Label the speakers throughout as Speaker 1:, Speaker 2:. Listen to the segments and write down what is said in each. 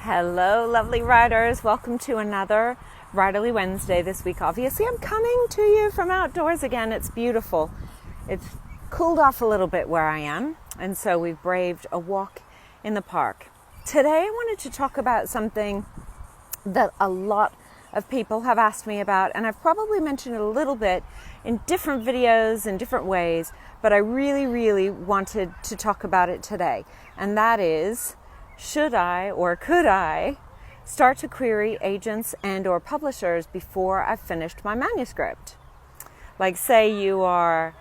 Speaker 1: Hello, lovely writers. Welcome to another Writerly Wednesday this week. Obviously, I'm coming to you from outdoors again. It's beautiful. It's cooled off a little bit where I am, and so we've braved a walk in the park. Today, I wanted to talk about something that a lot of people have asked me about, and I've probably mentioned it a little bit in different videos in different ways, but I really wanted to talk about it today, and that is, should I or could I start to query agents and or publishers before I've finished my manuscript? Like, say you are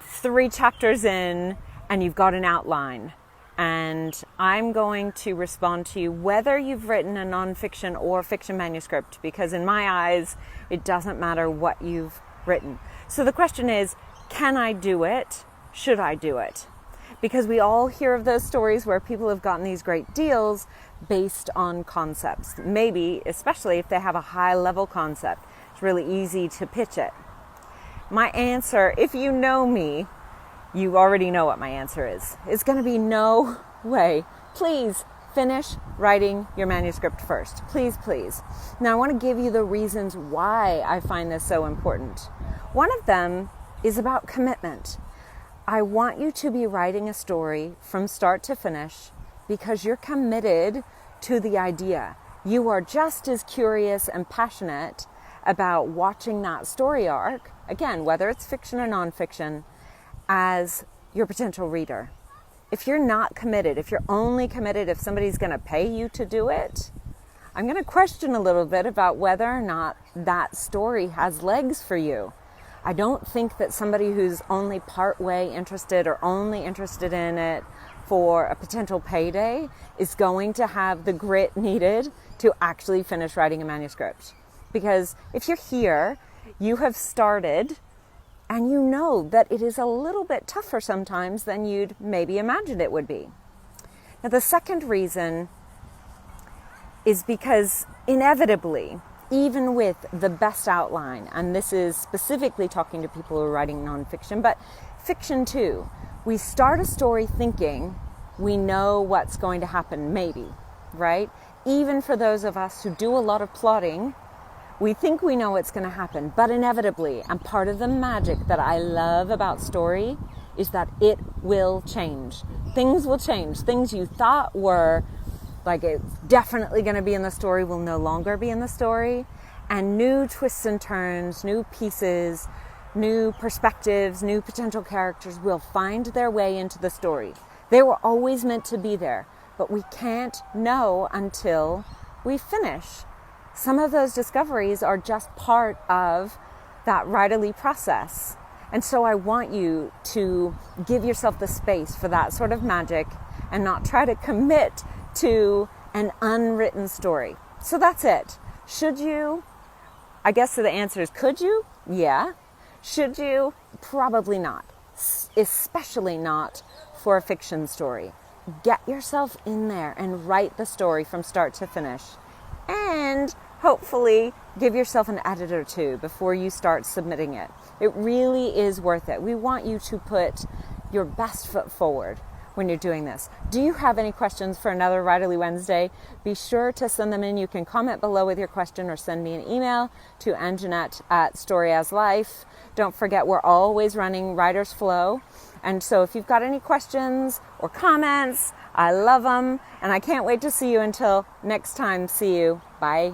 Speaker 1: 3 chapters in and you've got an outline, and I'm going to respond to you whether you've written a nonfiction or fiction manuscript, because in my eyes, it doesn't matter what you've written. So the question is, can I do it? Should I do it? Because we all hear of those stories where people have gotten these great deals based on concepts. Maybe, especially if they have a high-level concept, it's really easy to pitch it. My answer, if you know me, you already know what my answer is. It's going to be no way. Please finish writing your manuscript first. Please. Now, I want to give you the reasons why I find this so important. One of them is about commitment. I want you to be writing a story from start to finish because you're committed to the idea. You are just as curious and passionate about watching that story arc, again, whether it's fiction or nonfiction, as your potential reader. If you're not committed, if you're only committed if somebody's going to pay you to do it, I'm going to question a little bit about whether or not that story has legs for you. I don't think that somebody who's only partway interested or only interested in it for a potential payday is going to have the grit needed to actually finish writing a manuscript. Because if you're here, you have started, and you know that it is a little bit tougher sometimes than you'd maybe imagined it would be. Now, the second reason is because inevitably, even with the best outline, and this is specifically talking to people who are writing nonfiction, but fiction too, we start a story thinking we know what's going to happen, maybe, right? Even for those of us who do a lot of plotting, we think we know what's going to happen, but inevitably, and part of the magic that I love about story is that it will change. Things will change. Things you thought were like it's definitely going to be in the story will no longer be in the story. And new twists and turns, new pieces, new perspectives, new potential characters will find their way into the story. They were always meant to be there, but we can't know until we finish. Some of those discoveries are just part of that writerly process. And so I want you to give yourself the space for that sort of magic and not try to commit to an unwritten story. So that's it. Should you? I guess the answer is, could you? Yeah. Should you? Probably not. Especially not for a fiction story. Get yourself in there and write the story from start to finish. And hopefully give yourself an edit or two before you start submitting it. It really is worth it. We want you to put your best foot forward when you're doing this. Do you have any questions for another Writerly Wednesday? Be sure to send them in. You can comment below with your question or send me an email to Anjanette@StoryAsLife. Don't forget, we're always running Writer's Flow. And so if you've got any questions or comments, I love them. And I can't wait to see you until next time. See you. Bye.